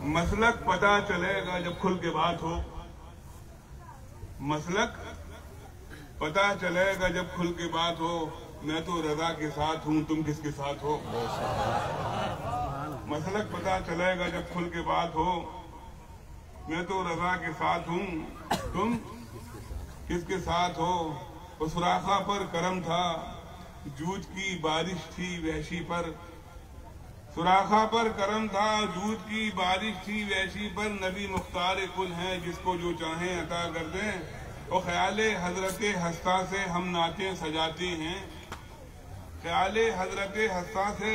मसलक पता चलेगा जब खुल के बात हो। मसलक पता चलेगा जब खुल के बात हो। मैं तो रजा के साथ हूँ, तुम किसके साथ हो। मसलक पता चलेगा जब खुल के बात हो। मैं तो रजा के साथ हूँ, तुम किसके साथ हो। उस सुराखा पर करम था, जूझ की बारिश थी वहशी पर। सुराखा पर करम था, जूझ की बारिश थी वहशी पर। नबी मुख्तार कुल हैं, जिसको जो चाहें अता कर दें। और ख्याले हजरत हस्ता से हम नातें सजाते हैं। ख्याले हजरत हस्ता से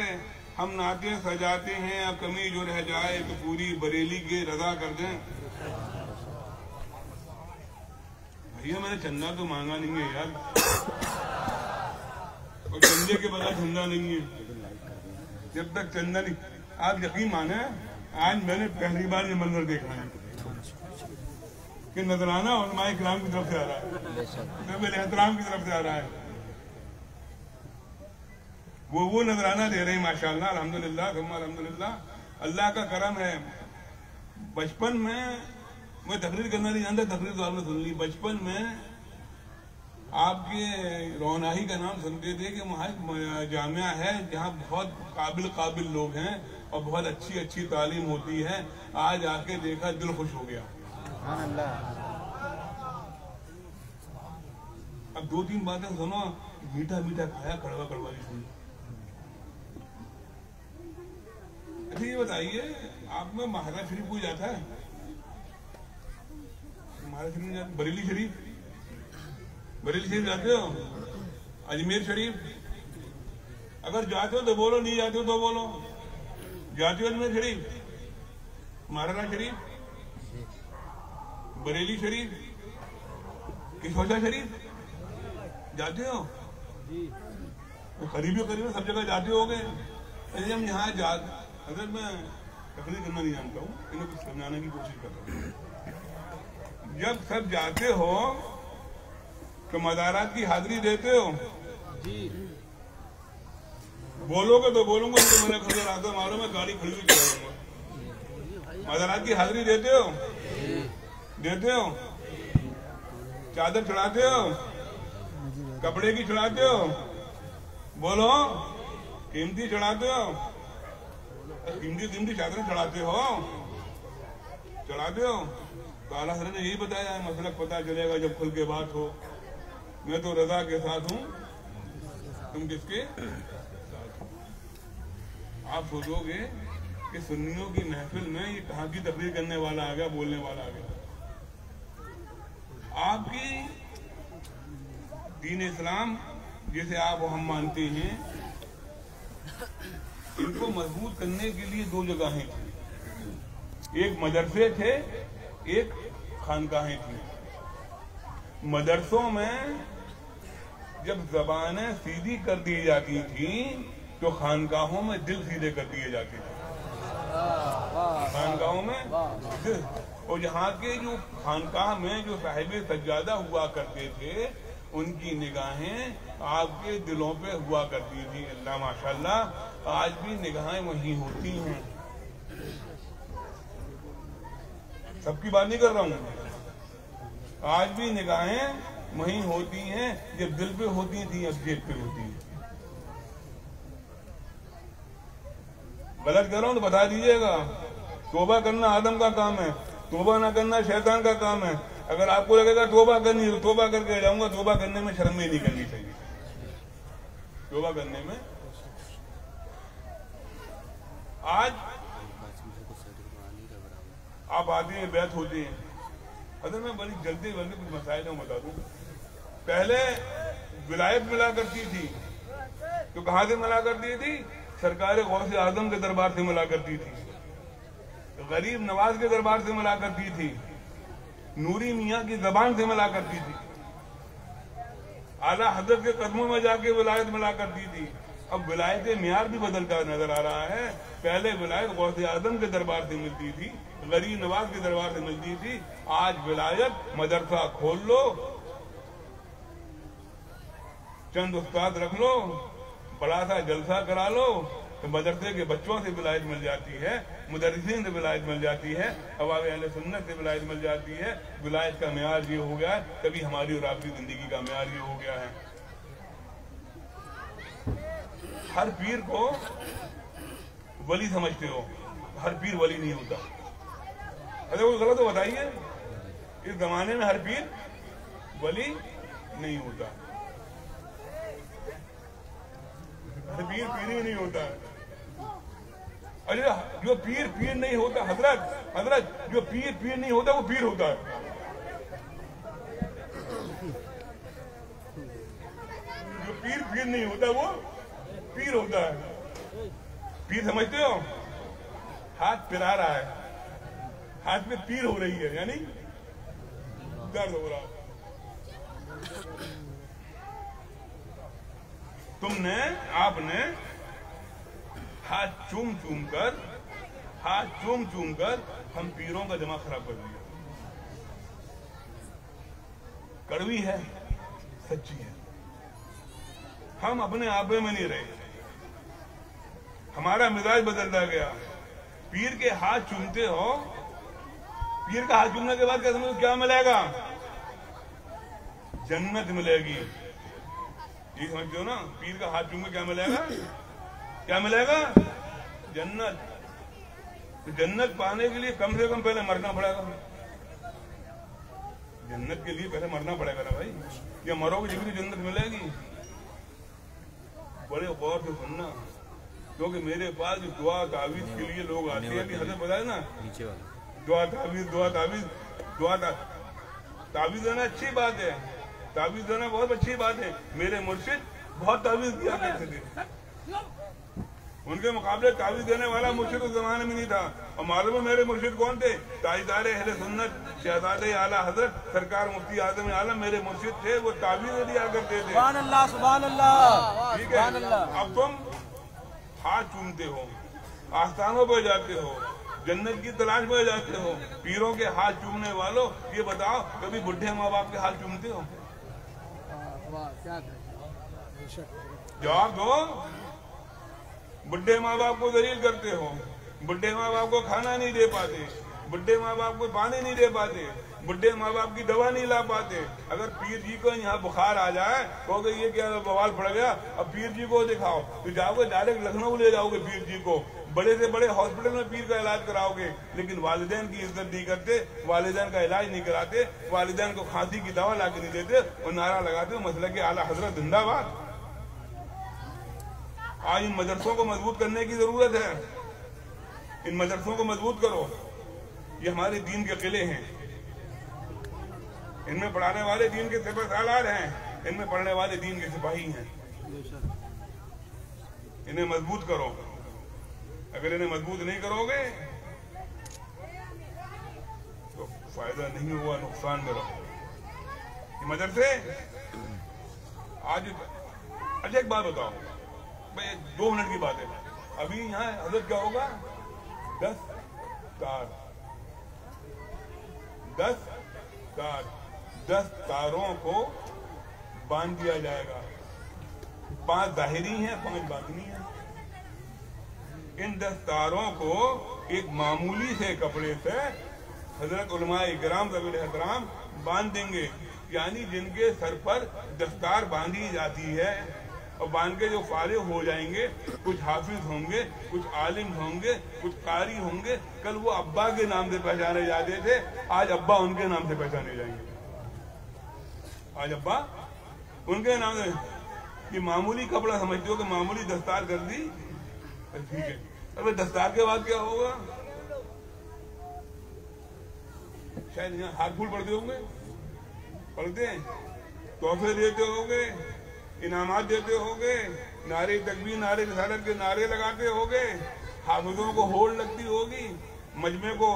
हम नातें सजाते हैं। अब कमी जो रह जाए तो पूरी बरेली के रजा कर दें। भैया मैंने चंदा तो मांगा नहीं है यार, और चंदे के बगैर चंदा नहीं है। जब तक चंदा नहीं, आप यकीन माने आज मैंने पहली बार ये मंजर देखा है कि नजराना उलमाए किराम की तरफ से आ रहा है, मेरे एहतराम की तरफ से आ रहा है। वो नजराना दे रहे हैं माशाअल्लाह, अल्हम्दुलिल्लाह अल्हम्दुलिल्लाह। अल्लाह का करम है। बचपन में मैं तकरीर करना नहीं जानता, तकरीर तो आपने सुन ली। बचपन में आपके रौनाही का नाम सुनते थे कि वहाँ जामिया है जहाँ बहुत काबिल लोग हैं और बहुत अच्छी अच्छी तालीम होती है। आज आके देखा, दिल खुश हो गया। अब 2-3 बातें सुनो, मीठा मीठा खाया, कड़वा कड़वा भी सुनी। अच्छा ये बताइए, आप में महाराज शरीफ कोई जाता है? महाराज शरीफ, बरेली शरीफ, बरेली शरीफ जाते हो? अजमेर शरीफ? अगर जाते हो तो बोलो, नहीं जाते हो तो बोलो। जाते हो अजमेर शरीफ, महाराणा शरीफ, बरेली शरीफ, किशोजा शरीफ जाते हो? करीब सब जगह जाते होगे। हम यहाँ अगर मैं तकरीर करना नहीं जानता हूँ, इन्हें कुछ समझाने की कोशिश कर रहा हूँ। जब सब जाते हो तो मज़ारात की हाजिरी देते हो? बोलोगे तो बोलूंगा, तो मैंने खबर आता मालूम है, गाड़ी खड़ी हुई चलाऊंगा। मज़ारात की हाजिरी देते हो? देते हो? चादर चढ़ाते हो? कपड़े की चढ़ाते हो? बोलो, कीमती चढ़ाते हो? कीमती चादरें चढ़ाते हो? चढ़ाते हो? तो आला हज़रत ने यही बताया है, मसलक पता चलेगा जब खुल के बात हो। मैं तो रजा के साथ हूँ, तुम किसके साथ हो। आप सोचोगे कि सुन्नियों की महफिल में ये कहाँ की तकरीर करने वाला आ गया, बोलने वाला आ गया। आपकी दीन इस्लाम जिसे आप हम मानते हैं, इनको मजबूत करने के लिए 2 जगहें थी। एक मदरसे थे, एक खानकाहें थी। मदरसों में जब जबानें सीधी कर दी जाती थी तो खानकाहों में दिल सीधे कर दिए जाते थे। खानकाहों में दिल, और यहाँ के जो खानकाह में जो साहिब सज्जादा हुआ करते थे, उनकी निगाहें आपके दिलों पे हुआ करती थी। अल्लाह माशाल्लाह, आज भी निगाहें वहीं होती हैं। सबकी बात नहीं कर रहा हूँ, आज भी निगाहें वहीं होती हैं। जब दिल पे होती थी, अब जेब पे होती है। गलत कर रहा हूं तो बता दीजिएगा। तौबा करना आदम का काम है, तौबा ना करना शैतान का काम है। अगर आपको लगेगा तौबा करनी है तो तौबा करके जाऊंगा। तौबा करने में शर्म ही नहीं करनी चाहिए। तौबा करने में आज आप आते हैं, बैत होती है। अगर मैं बड़ी जल्दी कुछ मसाइल बता दूं। पहले विलायत मिला करती थी तो कहां से मिला करती थी? सरकार गौसे आजम के दरबार से मिला करती थी, गरीब नवाज के दरबार से मिला करती थी, नूरी मियाँ की जबान से मिला करती थी, आला हजरत के कदमों में जाके विलायत मिला करती थी। अब विलायत मियार भी बदलता नजर आ रहा है। पहले विलायत गौसे आजम के दरबार से मिलती थी, गरीब नवाज के दरबार से मिलती थी। आज विलायत मदरसा खोल लो, चंद उस्ताद रख लो, बड़ा सा जलसा करा लो, तो मदरसे के बच्चों से विलायत मिल जाती है, मुदर्रिसीन से विलायत मिल जाती है, अवाब अहले सुन्नत से विलायत मिल जाती है। विलायत का मेयार ये हो गया, कभी हमारी और आपकी जिंदगी का मेयार ये हो गया है। हर पीर को वली समझते हो, हर पीर वली नहीं होता। अरे कोई गलत तो बताइए, इस जमाने में हर पीर वली नहीं होता, हर पीर पीर ही नहीं होता। अरे जो पीर पीर नहीं होता, हजरत जो पीर पीर नहीं होता वो पीर होता है। जो पीर पीर नहीं होता वो पीर होता है। पीर समझते हो, हाथ पिरा रहा है, हाथ में पीर हो रही है, यानी दर्द हो रहा है। आपने हाथ चूम चूम कर हम पीरों का दिमाग खराब कर दिया। कड़वी है, सच्ची है। हम अपने आपे में नहीं रहे, हमारा मिजाज बदलता गया। पीर के हाथ चूमते हो, पीर का हाथ चूमने के बाद क्या समझो क्या मिलेगा? जन्नत मिलेगी। ये समझते हो ना, पीर का हाथ चूम के क्या मिलेगा? क्या मिलेगा? जन्नत। तो जन्नत पाने के लिए कम से कम पहले मरना पड़ेगा। जन्नत के लिए पहले मरना पड़ेगा ना भाई, या मरोगे जब भी जन्नत मिलेगी। बड़े गौर से सुनना, क्योंकि मेरे पास दुआ तावीज के लिए लोग आते हैं। अभी हजरत बताया ना, दुआ तावीज देना अच्छी बात है, तावीज देना बहुत अच्छी बात है। मेरे मुर्शिद बहुत तावीज दिया करते थे, उनके मुकाबले तावीज देने वाला मुर्शिद उस जमाने में नहीं था। और मालूम है मेरे मुर्शिद कौन थे? ताजदार अहले सुन्नत शहजादे आला हजरत सरकार मुफ्ती आजम आलम मेरे मुर्शिद थे। वो तावीज दिया करते थे। सुभान अल्लाह, सुभान अल्लाह। ठीक है, अब तुम हाथ चूमते हो, आस्थानों पर जाते हो, जन्नत की तलाश में जाते हो, पीरों के हाथ चूमने वालों, ये बताओ कभी बुढ़े माँ बाप के हाथ चूमते हो? जवाब दो। बुढ़े माँ बाप को दलील करते हो, बुढ़े माँ बाप को खाना नहीं दे पाते, बुढ़े माँ बाप को पानी नहीं दे पाते, बुढ़े माँ बाप की दवा नहीं ला पाते। अगर पीर जी को यहाँ बुखार आ जाए तो ये क्या बवाल पड़ गया, अब पीर जी को दिखाओ, तो जाओगे डायरेक्ट लखनऊ ले जाओगे पीर जी को, बड़े से बड़े हॉस्पिटल में पीर का इलाज कराओगे। लेकिन वालिदैन की इज्जत नहीं करते, वालिदैन का इलाज नहीं कराते, वालिदैन को खांसी की दवा ला के नहीं देते और नारा लगाते मसले के आला हजरत जिंदाबाद। आज इन मदरसों को मजबूत करने की जरूरत है, इन मदरसों को मजबूत करो। ये हमारे दीन के किले हैं, इनमें पढ़ाने वाले दीन के सिपहसालार हैं, इनमें पढ़ने वाले दीन के सिपाही हैं। इन्हें मजबूत करो। अगर इन्हें मजबूत नहीं करोगे तो फायदा नहीं हुआ, नुकसान में रहो। ये मदरसे आज अच्छा एक बात बताओ भाई, 2 मिनट की बात है। अभी यहाँ हजरत क्या होगा? 10 तारों को बांध दिया जाएगा। 5 जाहिरी हैं, 5 बातिनी हैं। इन 10 तारों को एक मामूली से कपड़े से हजरत उलमाए इकराम ज़वील एहतराम बांध देंगे। यानी जिनके सर पर दस्तार बांधी जाती है और बांध के जो फारिग हो जाएंगे, कुछ हाफिज होंगे, कुछ आलिम होंगे, कुछ कारी होंगे। कल वो अब्बा के नाम से पहचाने जाते थे, आज अब्बा उनके नाम से पहचाने जाएंगे। आज अब्बा उनके नाम से। ये मामूली कपड़ा समझते हो कि मामूली दस्तार कर दी, ठीक है। अबे दस्तार के बाद क्या होगा? शायद यहाँ हाथ फूल पढ़ते होंगे, पढ़ते हैं, तोहफे देते होंगे, इनामात देते होंगे, नारे तकबीर नारे रिसालत के नारे लगाते होंगे, हाफिजों को होड़ लगती होगी, मजमे को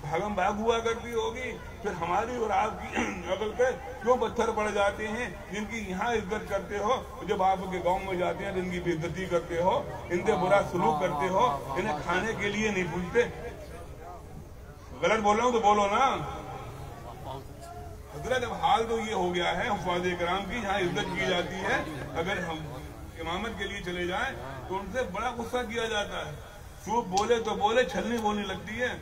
भागम भाग हुआ करती होगी। फिर हमारी और आपकी अकल पे क्यों पत्थर पड़ जाते हैं? जिनकी यहाँ इज्जत करते हो, जब आपके गांव में जाते हैं तो इनकी बेइज्जती करते हो, इनसे बुरा सलूक करते हो, इन्हें खाने के लिए नहीं पूछते। गलत बोल रहा हूँ तो बोलो ना। हजरत अब हाल तो ये हो गया है हुफ़ाज़-ए-किराम की, यहाँ इज्जत की जाती है। अगर हम इमामत के लिए चले जाएं तो उनसे बड़ा गुस्सा किया जाता है। सूप बोले तो बोले, छलनी बोलने लगती है।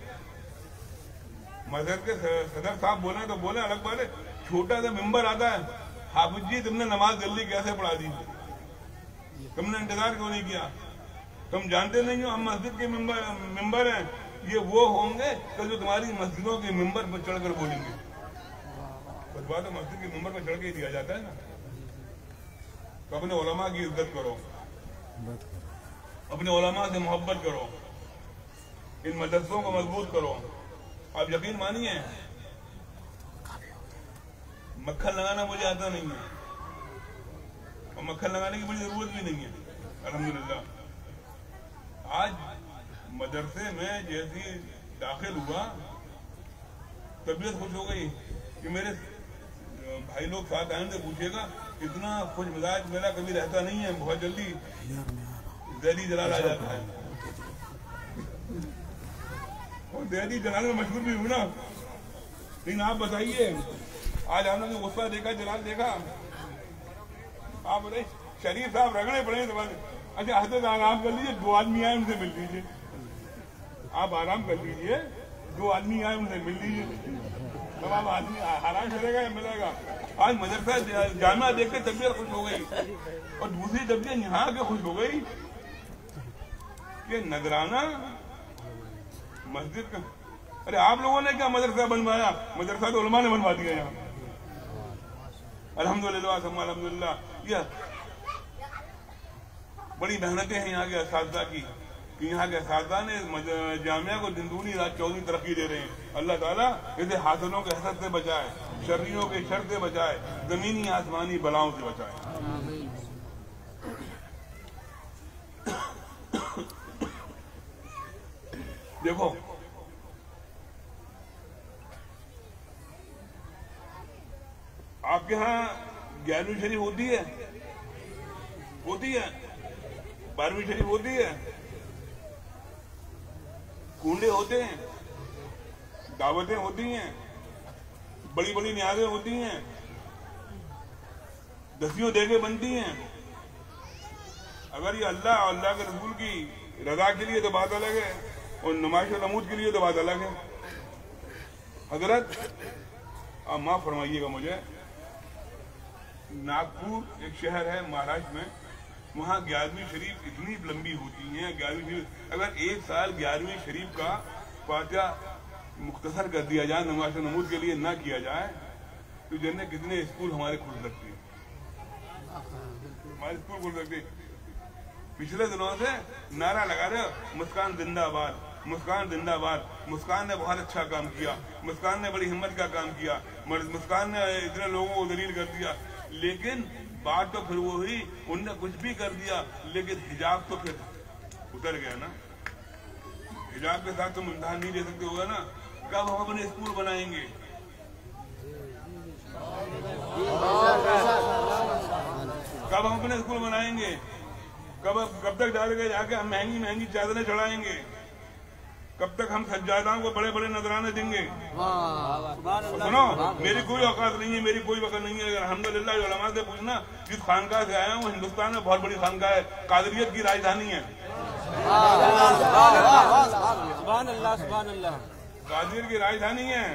मस्जिद के सदर साहब बोले तो बोले, अलग बात है। छोटा सा मिंबर आता है, हाफिज जी तुमने नमाज जल्दी कैसे पढ़ा दी, तुमने इंतजार क्यों नहीं किया, तुम जानते नहीं हो हम मस्जिद के मिंबर हैं, ये वो होंगे तो जो तुम्हारी मस्जिदों के मिंबर पर चढ़कर बोलेंगे। कुछ बात है, मस्जिद के मिंबर पर चढ़ के दिया जाता है ना। तो अपने उलमा की इज्जत करो, अपने उलमा से मोहब्बत करो, इन मदरसों को मजबूत करो। आप यकीन मानिए, मक्खन लगाना मुझे आता नहीं है और मक्खन लगाने की मुझे जरूरत भी नहीं है, अल्हम्दुलिल्लाह। आज मदरसे में जैसी दाखिल हुआ, तबीयत खुश हो गई कि मेरे भाई लोग साथ आए थे, पूछेगा इतना खुश मिजाज मेरा कभी रहता नहीं है, बहुत जल्दी दहली जलाल आ जाता है। और दहली जलाल में मशहूर भी हुई ना। लेकिन आप बताइए, आज हमने जो गुस्सा देखा, जलाल देखा, आप बताइए शरीफ साहब रगड़े पड़े तो बस। अच्छा हजरत आराम कर लीजिए, 2 आदमी आए उनसे मिल लीजिए, आप आराम कर लीजिए, 2 आदमी आए उनसे मिल लीजिए, तब आप आदमी आराम करेगा या मिलेगा। आज मदरसा जामिया देख के तबीयत खुश हो गई, और दूसरी तबीयत यहाँ आके खुश हो गई कि नजराना मस्जिद का। अरे आप लोगों ने क्या मदरसा बनवाया, मदरसा तो उलमा ने बनवा दिया यहाँ, अल्हम्दुलिल्लाह अल्हम्दुलिल्लाह। ये बड़ी मेहनतें हैं यहाँ के असातिज़ा की, कि यहाँ के असातिज़ा ने जामिया को दिन दूनी रात चौगुनी तरक्की दे रहे हैं। अल्लाह ताला इसे हासिलों के हसद से बचाए, शर्रियों के शर से बचाए, जमीनी आसमानी बलाओं से बचाए। देखो आपके यहाँ 11वीं शरीफ होती है, 12वीं शरीफ होती है, कुंडे होते हैं, दावतें होती हैं, बड़ी बड़ी न्याजें होती हैं, दसियों देगे बनती हैं। अगर ये अल्लाह और अल्लाह के रसूल की रजा के लिए तो बात अलग है, और नुमाइश और नमूद के लिए तो बात अलग है। हजरत आप माफ फरमाइएगा मुझे, नागपुर एक शहर है महाराष्ट्र में, वहाँ 11वीं शरीफ इतनी लंबी होती है। 11वीं शरीफ अगर एक साल 11वीं शरीफ का फातिहा मुख्तसर कर दिया जाए, नमाज नमूद के लिए ना किया जाए, तो जन्ने कितने स्कूल हमारे खुल सकते हैं, हमारे स्कूल खुल सकते। पिछले दिनों से नारा लगा रहे हो, मुस्कान जिंदाबाद, मुस्कान जिंदाबाद। मुस्कान ने बहुत अच्छा काम किया, मुस्कान ने बड़ी हिम्मत का काम किया, मुस्कान ने इतने लोगों को दलील कर दिया। लेकिन बात तो फिर वो हुई, उनने कुछ भी कर दिया, लेकिन हिजाब तो फिर उतर गया ना। हिजाब के साथ तुम इम्तिहान नहीं दे सकते होगा ना। कब हम अपने स्कूल बनाएंगे, कब हम अपने स्कूल बनाएंगे, कब तक जाके हम महंगी महंगी चादरें चढ़ाएंगे, कब तक हम सज्जादाओं को बड़े बड़े नजराने देंगे। सुनो, मेरी कोई औकात नहीं है, मेरी कोई वक़्त नहीं है। अगर अल्हम्दुलिल्लाह उलमा से पूछना, जिस खानकाह से आया हूँ, हिंदुस्तान में बहुत बड़ी खानकाह है, कादरियत की राजधानी है, कादरियत की राजधानी है।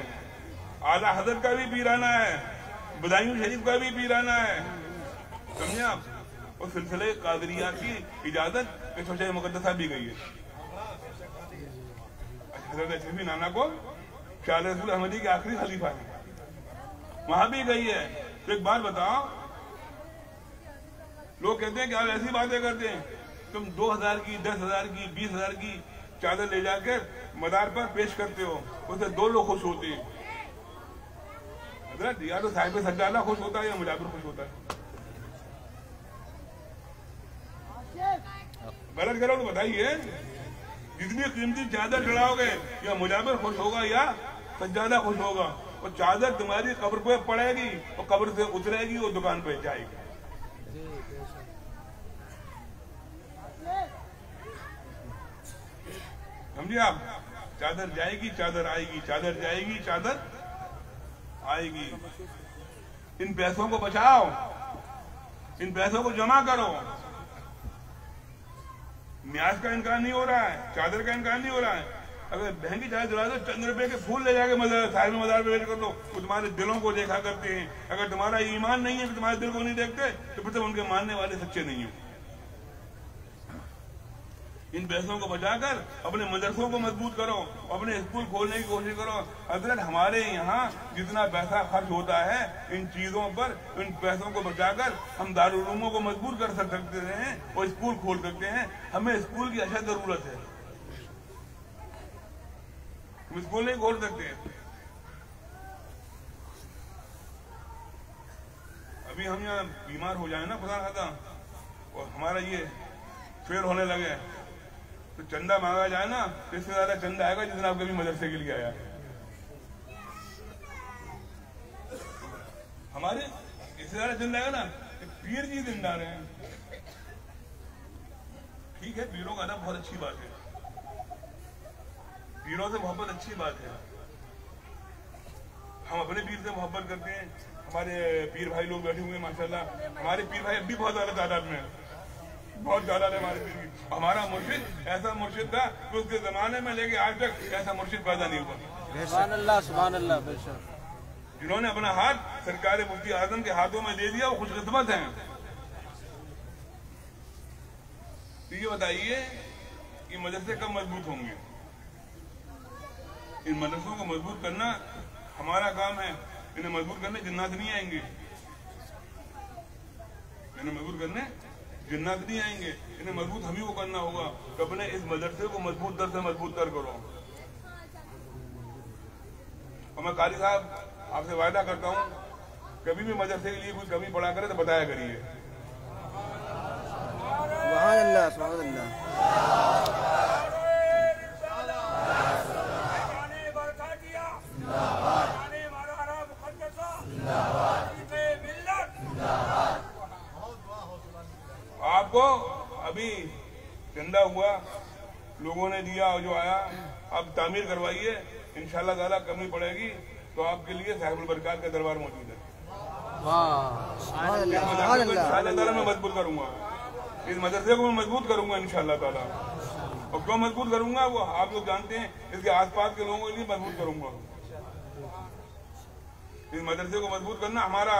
आला हजरत का भी पीराना है, बदायूं शरीफ का भी पीराना है, समझे आप। और सिलसिले कादरिया की इजाजत शोशे मुकद्दसा भी गई है। हज़रत नाना को शाह रसूल अहमदी के आखिरी खलीफा है, वहां भी गई है। तो एक बात बताओ, लोग कहते हैं कि आप ऐसी बातें करते हैं, तुम 2000 की, 10,000 की, 20,000 की चादर ले जाकर मदार पर पेश करते हो, उससे 2 लोग खुश होते हैं। हज़रत या तो साहिब सज्जादा खुश होता है या मुजाबिर खुश होता है। गलत करो तो बताइए, जितनी कीमती चादर चढ़ाओगे, या मुजाबिर खुश होगा या सज्जादा खुश होगा। और चादर तुम्हारी कब्र पे पड़ेगी और कब्र से उतरेगी और दुकान पे जाएगी। समझिए आप, चादर जाएगी, चादर आएगी, चादर जाएगी, चादर आएगी। इन पैसों को बचाओ, इन पैसों को जमा करो, न्यास का इनकार नहीं हो रहा है, चादर का इनकार नहीं हो रहा है। अगर बहन की चादर दिला दो, चंद रुपए के फूल ले जाके साहिब मजार पे भेज कर दो, वो तुम्हारे दिलों को देखा करते हैं। अगर तुम्हारा ईमान नहीं है, तुम्हारे दिल को नहीं देखते, तो फिर तुम उनके मानने वाले सच्चे नहीं हो। इन पैसों को बचाकर अपने मदरसों को मजबूत करो, अपने स्कूल खोलने की कोशिश करो। हजरत हमारे यहाँ जितना पैसा खर्च होता है इन चीजों पर, इन पैसों को बचाकर हम दारुल उलूमों को मजबूत कर सकते हैं और स्कूल खोल सकते हैं। हमें स्कूल की अशद जरूरत है, हम स्कूल नहीं खोल सकते। अभी हम यहाँ बीमार हो जाए ना खुदा खाता, और हमारा ये फेल होने लगे, तो चंदा मांगा जाए ना, तो इससे ज्यादा चंदा आएगा जितना आप कभी मदरसे के लिए आया। हमारे इससे ज्यादा चंदा आएगा ना, पीर जी जिंदा रहे हैं। ठीक है, पीरों का अदब बहुत अच्छी बात है, पीरों से मोहब्बत अच्छी बात है। हम अपने पीर से मोहब्बत करते हैं। हमारे पीर भाई लोग बैठे हुए हैं माशाल्लाह। हमारे पीर भाई अब भी बहुत ज्यादा तादाद में है, बहुत ज्यादा है हमारे पीर की। हमारा मुर्शिद ऐसा मुर्शिद था कि उसके जमाने में लेके आज तक ऐसा मुर्शिद पैदा नहीं हुआ। सुभान अल्लाह, सुभान अल्लाह। जिन्होंने अपना हाथ सरकार मुफ्ती आजम के हाथों में दे दिया वो खुशकिस्मत हैं। तो ये बताइए कि मदरसे कब मजबूत होंगे? इन मदरसों को मजबूत करना हमारा काम है। इन्हें मजबूत करने जिन्नात नहीं आएंगे, इन्हें मजबूत करने जिन्नात नहीं आएंगे, इन्हें मजबूत हम ही को करना होगा। तो अपने इस मदरसे को मजबूत दर से मजबूत तर करो। और मैं कारी साहब आपसे वायदा करता हूँ, कभी भी मदरसे के लिए कोई कमी पड़ा करे तो बताया करिए। सुभान अल्लाह, सुभान अल्लाह। आपको अभी चंदा हुआ, लोगों ने दिया और जो आया, आप तामीर करवाइए, इंशाल्लाह ताला कमी पड़ेगी तो आपके लिए साहिबुल बरकात का दरबार मौजूद है। मैं मजबूत करूंगा इस मदरसे को, मैं मजबूत करूंगा इंशाल्लाह ताला। और क्यों मजबूत करूंगा वो आप लोग जानते हैं, इसके आसपास के लोगों के लिए मजबूत करूंगा। इस मदरसे को मजबूत करना हमारा,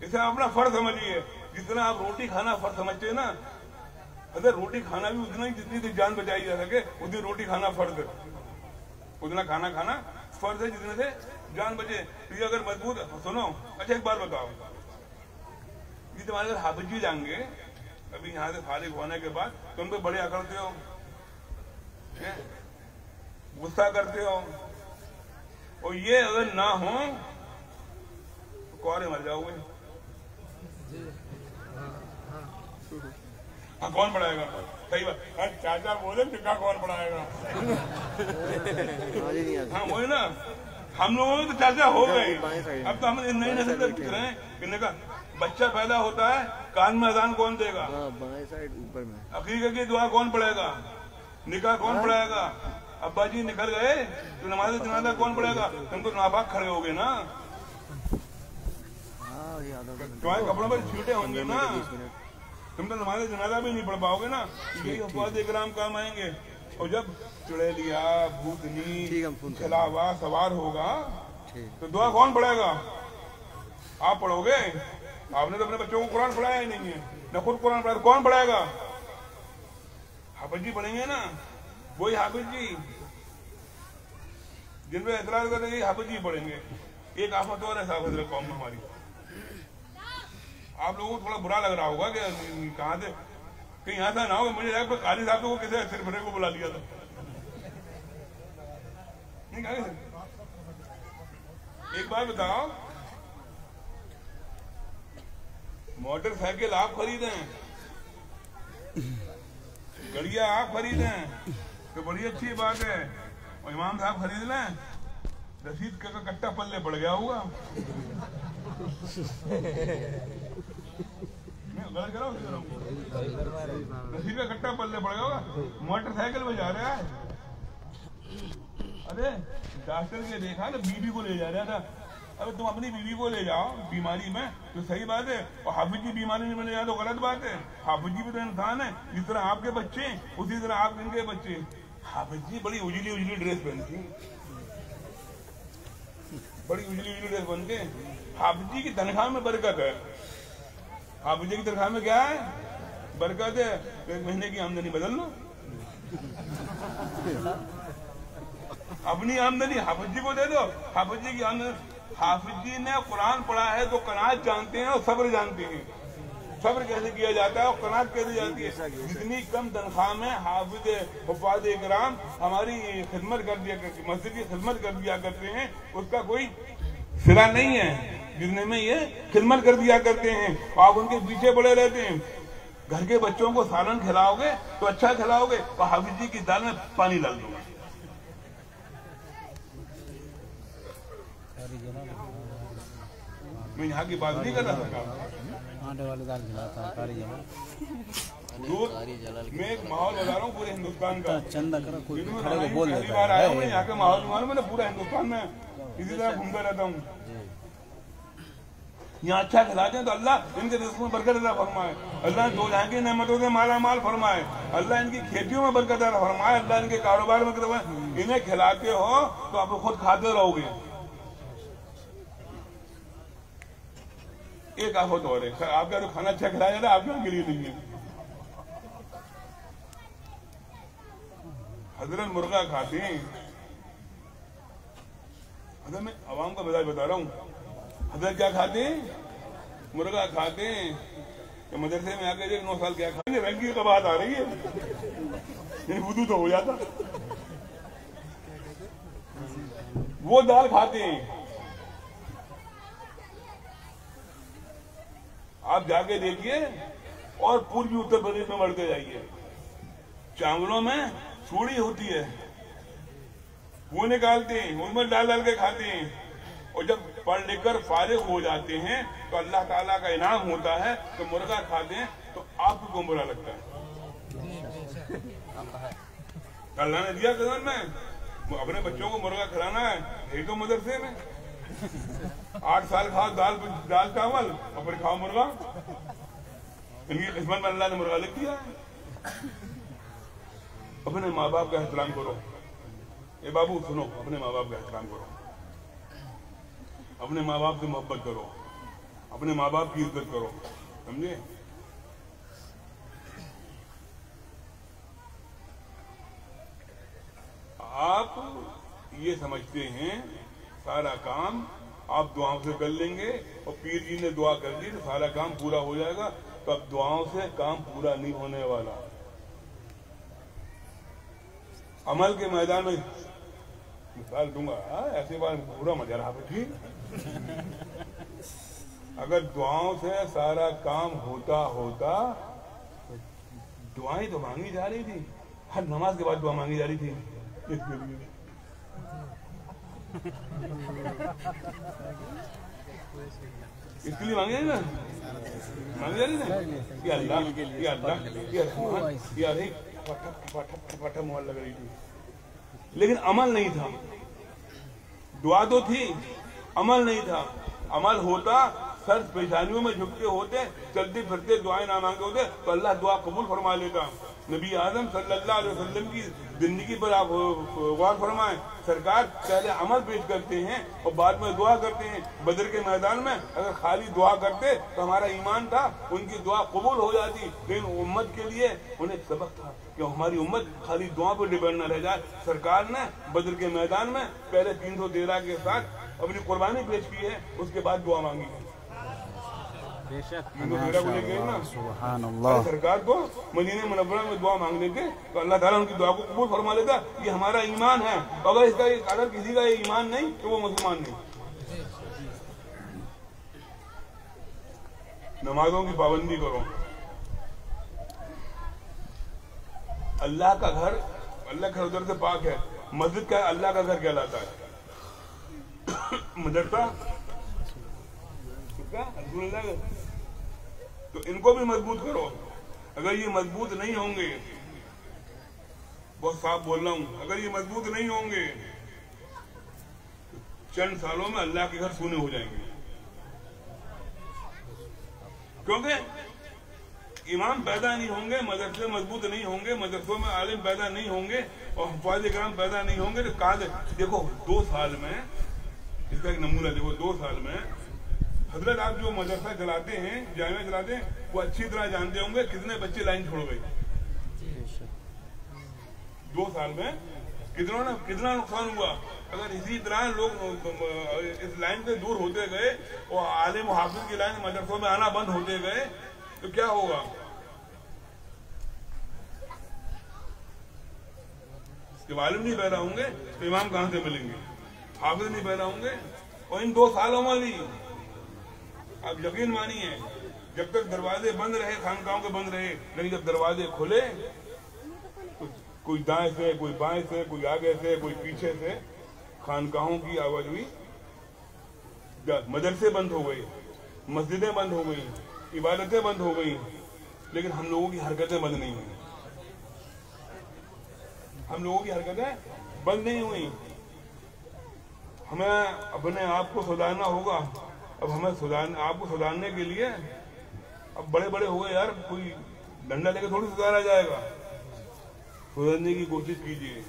इसे अपना फर्ज समझिए। जितना आप रोटी खाना फर्ज समझते हैं ना, अगर रोटी खाना भी उतना ही, जितनी से जान बचाई जा सके उतनी रोटी खाना फर्ज है, उतना खाना खाना फर्ज है जितने से जान बचे। तो ये अगर मजबूत, सुनो अच्छा एक बात बताओ, ये तुम्हारे अगर हाफिज जी जाएंगे अभी यहाँ से फारिग होने के बाद, तो उन पर बड़े अकड़ते हो, गुस्सा करते हो, और ये अगर ना हो तो कौरे मर जाओगे। हाँ, कौन पढ़ाएगा? सही बात। चाचा बोले टिक्का कौन पढ़ाएगा? हाँ वही ना, हम लोगों में तो चाचा हो गए। अब तो हम नई नस्ल से पूछ रहे हैं। किन्ने का बच्चा पैदा होता है, कान में अजान कौन देगा? ऊपर में अकीक़त की दुआ कौन पढ़ेगा? निकाह कौन पढ़ाएगा? अब्बा जी निकल गए तो नमाज़ जनाज़ा कौन पढ़ेगा? तुम तो नापाक खड़े हो गए ना, तुम्हारे कपड़ों पर छींटे होंगे ना, तुम तो नमाज़ जनाज़ा भी नहीं पढ़ पाओगे ना। यही अफवाद इकराम काम आएंगे। और जब चुड़ैलिया, भूतनी, खिलावा सवार होगा तो दुआ कौन पढ़ेगा? आप पढ़ोगे? आपने तो अपने बच्चों को कुरान पढ़ाया ही नहीं है, न खुद कुरान पढ़ाया, कौन पढ़ाएगा? हाफिज जी पढ़ेंगे ना, वही हाफिज जी जिन पे एतराज कर रहे हैं, हाफिज जी पढ़ेंगे। एक आफत और है साहब कौम में हमारी, आप लोगों को थोड़ा बुरा लग रहा होगा कि कहाँ से कहीं ऐसा ना हो मुझे कारी साहब को किसी सिरफरे को बुला लिया था। नहीं कहा एक बार बताओ, मोटरसाइकिल आप खरीदें, गड़िया आप खरीदें तो बड़ी अच्छी बात है, और इमाम साहब खरीद लें, रसीद का कट्टा पल्ले पड़ गया होगा। रसीद का कट्टा पल्ले पड़ गया होगा। मोटरसाइकिल में जा रहा है, अरे डॉक्टर के देखा ना बीबी को ले जा रहा था, अगर तुम अपनी बीवी को ले जाओ बीमारी में तो सही बात है, और हाफिज जी बीमारी में ले जाओ तो गलत बात है। हाफिज जी भी तो इंसान है, जिस तरह आपके बच्चे उसी तरह आप इनके बच्चे। हाफिज जी बड़ी उजली उजली ड्रेस पहनती, बड़ी उजली उजली ड्रेस बनते। हाफिज जी की तनख्वाह में बरकत है। हाफिज जी की तनख्वाह में क्या है? बरकत है। एक महीने की आमदनी बदल लो, अपनी आमदनी हाफिज जी को दे दो। हाफिज जी की आमदनी, हाफिज जी ने कुरान पढ़ा है तो कनात जानते हैं और सब्र जानते हैं, सब्र कैसे किया जाता है और कनात कैसे जाती है। जितनी कम तनख्वाह में हाफिज हुफ़ाज़ इकराम हमारी खिदमत कर दिया करते, मस्जिद की खिदमत कर दिया करते हैं, उसका कोई सिरा नहीं है। जितने में ये खिदमत कर दिया करते हैं आप उनके पीछे पड़े रहते हैं। घर के बच्चों को सालन खिलाओगे तो अच्छा खिलाओगे, और हाफिज जी की दाल में पानी डाल दोगे। मैं यहाँ की बात नहीं कर रहा था, आटे वाली दाल खिलाता है कारी जलाल। मैं एक माहौल बता रहा हूँ पूरे हिंदुस्तान का। चंदा करो कोई खड़े को बोल पहली देता बार आया हूँ मैं है। यहाँ के माहौल में, मैंने पूरा हिंदुस्तान में इसी तरह घूमता रहता हूँ। यहाँ अच्छा खिलाते हैं तो अल्लाह इनके रिज़्क़ में बरकत अता फरमाए, अल्लाह दो जहां की नेमतों से माला माल फरमाए, अल्लाह इनकी खेतियों में बरकत अता फरमाए, अल्लाह इनके कारोबार में करवाए। इन्हें खिलाते हो तो आप खुद खाते रहोगे। एक आफत और है, आपका तो खाना अच्छा खिलाया जाता है, आपके के लिए नहीं है। हजरत मुर्गा खाते हैं। हजरत मैं आवाम का मिजाज बता रहा हूँ। हजरत क्या खाते हैं? मुर्गा खाते हैं। तो मदरसे में आके देख 9 साल क्या खाएंगे, रंगी का बात आ रही है, वुदू तो हो जाता। वो दाल खाते हैं। आप जाके देखिए और पूर्वी उत्तर प्रदेश में बढ़ते जाइए, चावलों में सूड़ी होती है, वो निकालते हैं, उनमें डाल डाल के खाते हैं। और जब पढ़ लिख कर फारिग हो जाते हैं तो अल्लाह ताला का इनाम होता है तो मुर्गा खाते हैं तो आपको बुरा लगता है। अल्लाह ने दिया कदम में, अपने बच्चों को मुर्गा खिलाना है, यही तो मदरसे में 8 साल खाओ दाल चावल और फिर खाओ मुर्गा। इनकी किस्मत में अल्लाह ने मुर्गा लिख दिया है। अपने माँ बाप का एहतराम करो। ए बाबू सुनो, अपने माँ बाप का एहतराम करो, अपने माँ बाप से मोहब्बत करो, अपने माँ बाप की इज्जत करो, समझे? आप ये समझते हैं सारा काम आप दुआओं से कर लेंगे और पीर जी ने दुआ कर दी तो सारा काम पूरा हो जाएगा, तो अब दुआओं से काम पूरा नहीं होने वाला। अमल के मैदान में मिसाल दूंगा, ऐसे बार पूरा मजा रहा ठीक। अगर दुआओं से सारा काम होता होता, दुआएं तो मांगी जा रही थी, हर नमाज के बाद दुआ मांगी जा रही थी इसके लिए। इसके लिए मांगे ना, मांगे ना कि अल्लाह या अल्लाह या रहमान या रे फटा मोहर लग रही थी, लेकिन अमल नहीं था। दुआ तो थी, अमल नहीं था। अमल होता, सर पेशानियों में झुकते होते, चलते फिरते दुआएं ना मांगे होते तो अल्लाह दुआ कबूल फरमा लेता। नबी आदम सल्लल्लाहु अलैहि वसल्लम की जिंदगी पर आप गौर फरमाएं, सरकार पहले अमल पेश करते हैं और बाद में दुआ करते हैं। बदर के मैदान में अगर खाली दुआ करते तो हमारा ईमान था, उनकी दुआ कबूल हो जाती, लेकिन उम्मत के लिए उन्हें सबक था कि हमारी उम्मत खाली दुआ पर डिपेंड न रह जाए। सरकार ने बदर के मैदान में पहले 313 के साथ अपनी कुर्बानी पेश की है, उसके बाद दुआ मांगी है। सुभान अल्लाह। सरकार को मदीने मुनव्वरा में दुआ मांग लेते तो अल्लाह ताला उनकी दुआ को कबूल फरमा लेता। ये हमारा ईमान है, अगर इसका अगर किसी का ये ईमान नहीं तो वो मुसलमान नहीं। नमाजों की पाबंदी करो। अल्लाह का घर, अल्लाह का उधर से पाक है, मस्जिद का अल्लाह का घर कहलाता है। मदरसा तो इनको भी मजबूत करो। अगर ये मजबूत नहीं होंगे, बहुत साफ बोल रहा हूं, अगर ये मजबूत नहीं होंगे चंद सालों में अल्लाह के घर सूने हो जाएंगे, क्योंकि इमाम पैदा नहीं होंगे, मदरसे मजबूत नहीं होंगे, मदरसों में आलिम पैदा नहीं होंगे और हुफ़ाज़ इकराम पैदा नहीं होंगे। तो कहा देखो 2 साल में, इसका एक नमूना देखो, 2 साल में हजरत आप जो मदरसा चलाते हैं, जामिया चलाते हैं, वो अच्छी तरह जानते होंगे कितने बच्चे लाइन छोड़ गए 2 साल में, कितना नुकसान हुआ। अगर इसी तरह लोग इस लाइन से दूर होते गए और आलिम हाफिज की लाइन मदरसों में आना बंद होते गए तो क्या होगा? जब आलिम नहीं पैदा होंगे तो इमाम कहां से मिलेंगे, हाफिज नहीं पैदा होंगे। और इन 2 सालों में भी आप यकीन मानिए, जब तक दरवाजे बंद रहे, खानकाहों के बंद रहे, लेकिन जब दरवाजे खुले तो कोई दाएं से, कोई बाएं से, कोई आगे से, कोई पीछे से खानकाहों की आवाज हुई, मदरसे बंद हो गए, मस्जिदें बंद हो गई, इबादतें बंद हो गई, लेकिन हम लोगों की हरकतें बंद नहीं हुई। हम लोगों की हरकतें बंद नहीं हुई। हमें अपने आप को सुधारना होगा। अब हमें आपको सुधारने के लिए अब बड़े बड़े हो गए यार, कोई डंडा लेके थोड़ी सुधारा जाएगा। सुधरने की कोशिश कीजिए,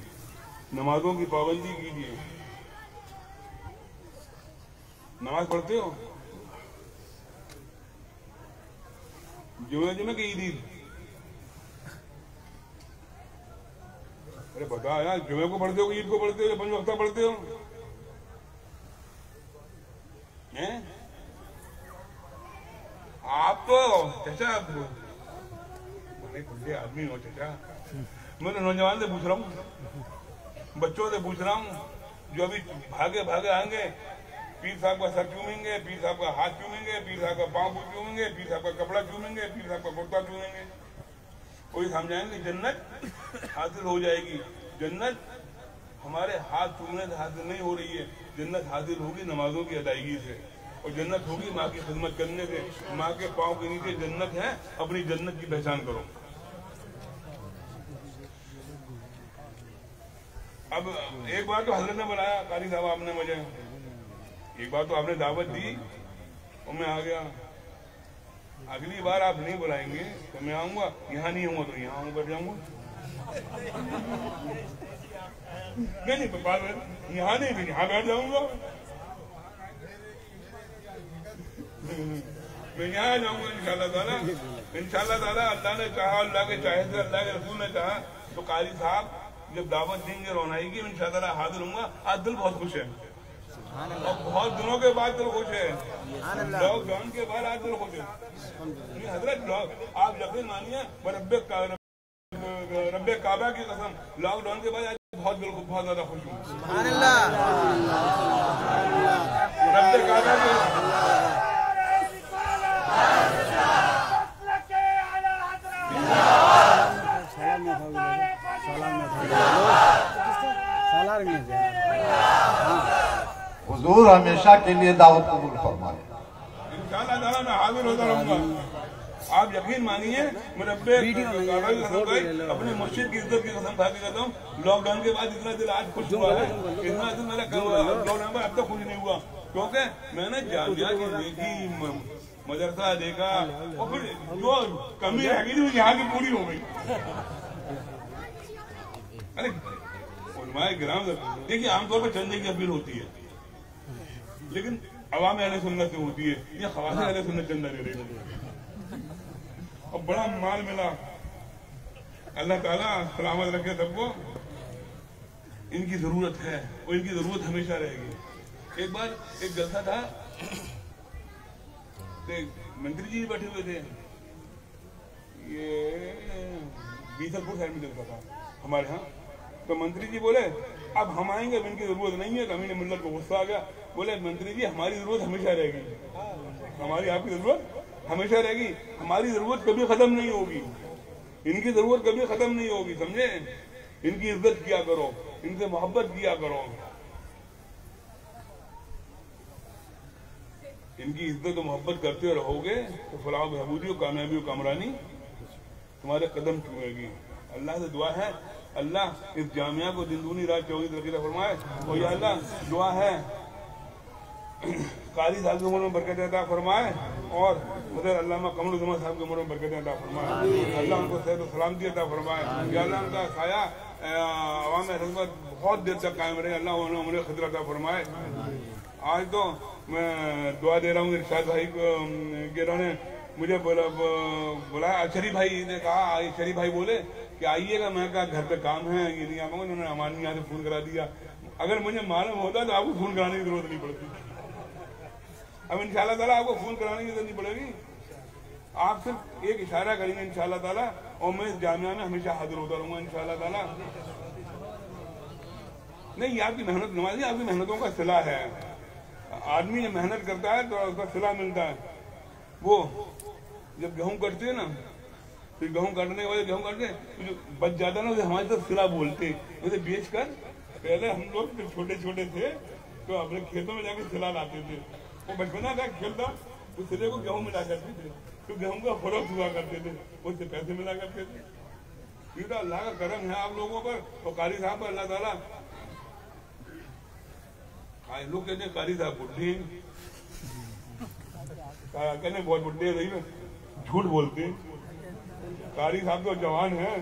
नमाजों की पाबंदी कीजिए। नमाज पढ़ते हो? जुमे की ईद, अरे बता यार, जुमे को पढ़ते हो, ईद को पढ़ते हो, 5 वक्ता पढ़ते हो? हैं? आप तो चाचा बड़े खुले आदमी हो चाचा। मैं तो नौजवान से पूछ रहा हूँ, बच्चों से पूछ रहा हूँ, जो अभी भागे भागे आएंगे, पीर साहब का सर चूमेंगे, पीर साहब का हाथ चूमेंगे, पीर साहब का पाँव चूमेंगे, पीर साहब का कपड़ा चूमेंगे, पीर साहब का कुर्ता चूमेंगे। कोई समझाएंगे जन्नत हासिल हो जाएगी। जन्नत हमारे हाथ चूमने से हासिल नहीं हो रही है, जन्नत हासिल होगी नमाजों की अदायगी से, और जन्नत होगी माँ की खिदमत करने से। माँ के पाँव के नीचे जन्नत है, अपनी जन्नत की पहचान करो। अब एक बार तो हजरत ने बुलाया, कारी साहब आपने मुझे, एक बार तो आपने दावत दी और मैं आ गया। अगली बार आप नहीं बुलाएंगे तो मैं आऊंगा, यहाँ नहीं हूँ तो यहाँ बैठ जाऊंगा। नहीं यहाँ नहीं, फिर यहाँ बैठ जाऊंगा, मैं यहाँ आ जाऊंगा इंशाल्लाह ताला। इंशाल्लाह ताला अल्लाह ने चाहा, अल्लाह के चाहे से, अल्लाह के रसूल ने चाहा तो कारी साहब जब दावत देंगे रोनाई की, इंशाल्लाह ताला हाजिर होऊंगा। आज दिल बहुत खुश है और बहुत दिनों के बाद दिल खुश है, लॉकडाउन के बाद आज दिल खुश है। हजरत आप यकीन मानिए, रब्बे काबा की कसम, लॉकडाउन के बाद आज बहुत ज्यादा खुश हूँ। रब्बे काबा की हुजूर हमेशा के लिए दावत कबूल फरमाए। इंशाअल्लाह ताला मैं हाजिर होता रहूंगा। आप यकीन मानिए, मैं रब्बे अपनी मस्जिद की इज्जत की कसम खा के कहता हूँ, लॉकडाउन के बाद इतना दिल आज खुश हुआ है, इतना दिल मेरा लॉकडाउन में अब तक खुश नहीं हुआ, क्योंकि मैंने जामिया की देखी, मदरसा देखा, और फिर जो कमी रह गई थी यहाँ की पूरी हो गई। अरे उलमाए किराम देखिए, आमतौर पर चंदे की अपील होती है, लेकिन अवाम अहले सुन्नत से होती है, ये खवासे अहले सुन्नत चंदा दे रहे हैं और बड़ा माल मिला। अल्लाह ताला सलामत रखे सबको। इनकी जरूरत है और इनकी जरूरत हमेशा रहेगी। एक बार एक जलसा था, मंत्री जी बैठे हुए थे, ये बीसलपुर साइड में जलसा था हमारे यहाँ। तो मंत्री जी बोले अब हम आएंगे, अब इनकी जरूरत नहीं है। कमीने मिल्लत को गुस्सा आ गया, बोले मंत्री जी हमारी जरूरत हमेशा रहेगी, हमारी आपकी जरूरत हमेशा रहेगी, हमारी जरूरत कभी खत्म नहीं होगी, इनकी जरूरत कभी खत्म नहीं होगी, समझे। इनकी इज्जत किया करो, इनसे मोहब्बत किया करो। इनकी इज्जत और मोहब्बत करते रहोगे तो फलाह बहबूदी और कामयाबी और कामरानी तुम्हारे कदम चूमेगी। अल्लाह से दुआ है, अल्लाह इस जामिया को दिन दूनी रात 24 रखी फरमाए। और या अल्लाह दुआ है कारी साहब की उम्र में बरकत अता फरमाए और उधर अल्लामा कमरुज़्ज़मान साहब की उम्र में बरकत अता फरमाए। अल्लाह उनको सेहत और सलामती अता फरमाए। या अल्लाह उनका साया अवाम रहमत बहुत देर तक कायम रहे। अल्लाह उन्हें खिदर अता फरमाए। आज तो मैं दुआ दे रहा हूँ इरशाद भाई को, ने मुझे बुलाया। शरीफ भाई ने कहा, शरीफ भाई बोले कि आइएगा। मैं कहा घर पे काम है, ये नहीं आ पाऊंगा। उन्होंने अमानी यहाँ से फोन करा दिया। अगर मुझे मालूम होता तो आपको फोन कराने की जरूरत नहीं पड़ती। अब इंशाल्लाह ताला आपको फोन कराने की जरूरत नहीं पड़ेगी। आप सिर्फ एक इशारा करेंगे इंशाल्लाह ताला और मैं इस जामिया में हमेशा हाजिर होता रहूंगा इंशाल्लाह ताला। नहीं, ये आपकी मेहनत नमाजी, आपकी मेहनतों का सिला है। आदमी जब मेहनत करता है तो उसका सिला मिलता है। वो जब गेहूं कटते हैं ना, फिर गेहूं काटने के बाद गेहूं काटते जो बच जाता ना, उसे हमारी तरफ सिला बोलते। उसे बेच कर पहले हम लोग जब छोटे छोटे थे तो अपने खेतों में जाकर सिला लाते थे। वो बचपना था, खेलता तो सिले को गेहूं मिला करते थे, तो गेहूं का फरोख्त हुआ करते थे, उससे पैसे मिला करते थे। ये तो अल्लाह का करम है आप लोगों पर और कारी साहब पर। अल्लाह ताला लोग कहते हैं कारी साहब बुढ़े कहने बहुत बुढ़े रही में झूठ बोलते। कारी साहब तो जवान है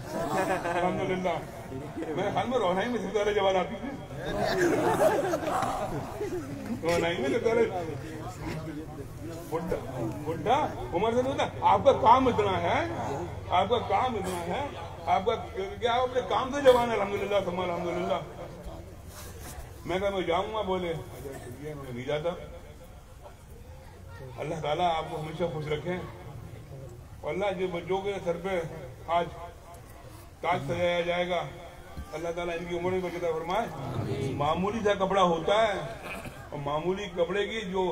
अल्हम्दुलिल्लाह। मेरे ख्याल में रोहनाई में सितारे जवान आती थी। रोहनाई में सितारे बुढ़ा उम्र से होता। आपका काम इतना है, आपका काम इतना है, आपका क्या अपने काम से जवान है अल्हम्दुलिल्लाह सुम्मा अल्हम्दुलिल्लाह। मैं कहा मैं जाऊंगा, बोले मैं नहीं जाता। अल्लाह ताला आपको हमेशा खुश रखे। अल्लाह जो बच्चों के सर पे आज ताज सजाया जाएगा, अल्लाह ताला इनकी उम्र में बरकत फरमाए। मामूली सा कपड़ा होता है और मामूली कपड़े की जो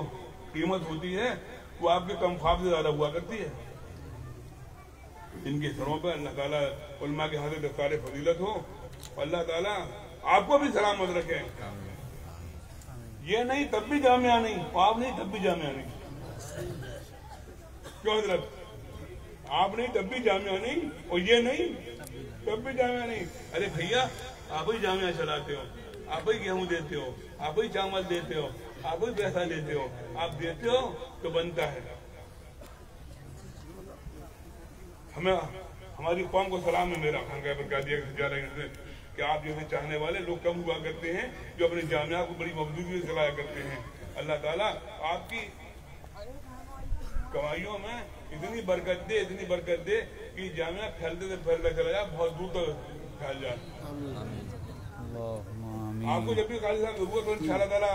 कीमत होती है वो आपके कमफाब से ज्यादा हुआ करती है। इनके सरों पर अल्लाह ताला उलमा के हाथ दस्तार फजीलत हो। अल्लाह ताला आपको भी सलामत रखे। ये नहीं तब भी जामिया नहीं, आप नहीं तब भी जामिया नहीं। क्यों हजरत? आप नहीं तब भी जामिया नहीं और ये नहीं तब भी जामिया नहीं। अरे भैया, आप ही जामिया चलाते हो, आप ही गेहूं देते हो, आप ही चावल देते हो, आप ही पैसा देते हो। आप देते हो तो बनता है। हमें हमारी कौम को सलाम है मेरा खान का दिया कि आप जैसे चाहने वाले लोग कम हुआ करते हैं जो अपने जामिया को बड़ी मजबूती से चलाया करते हैं। अल्लाह ताला आपकी कमाइयों में इतनी बरकत दे, इतनी बरकत दे कि जामिया फैलते से फैलता चला जाए, बहुत दूर तक फैल जाए। आपको जब भी काली साहब जरूरत हो इंशाअल्लाह ताला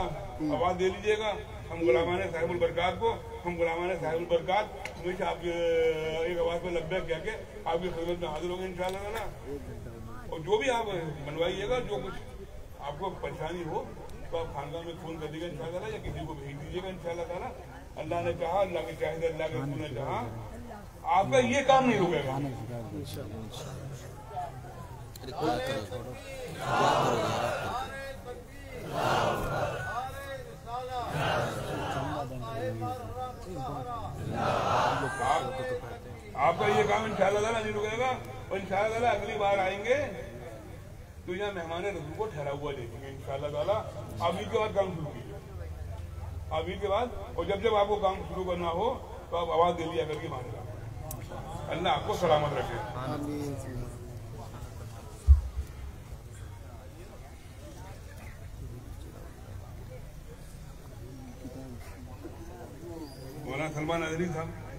आवाज दे लीजिएगा। हम गुलामान साहिबुल बरकात को, हम गुलामान साहिबुल बरकात हमेशा आप एक आवाज में लब्बैक कह के आपकी खिदमत में हाजिर होंगे इंशाअल्लाह ताला। और जो भी आप बनवाइएगा, जो कुछ आपको परेशानी हो तो आप खानदान में फोन कर दीजिएगा इंशाअल्लाह ताला, या किसी को भेज दीजिएगा इंशाअल्लाह ताला। अल्लाह ने चाहा, अल्लाह के चाहे, अल्लाह के रसूल ने चाहा, आपका ये काम नहीं रुकेगा। आपका ये काम इंशाअल्लाह ताला नहीं रुकेगा। और इंशाअल्लाह ताला अगली बार आएंगे तो यहाँ मेहमान रसूल को ठहरा हुआ देखेंगे इंशाअल्लाह ताला। आप ईद के बाद काम शुरू कीजिए, आप ईद के बाद। और जब जब आपको काम शुरू करना हो तो आप आवाज दे लिया करके मानेगा। अल्लाह आपको सलामत रखे। मौलाना सलमान अजहरी साहब।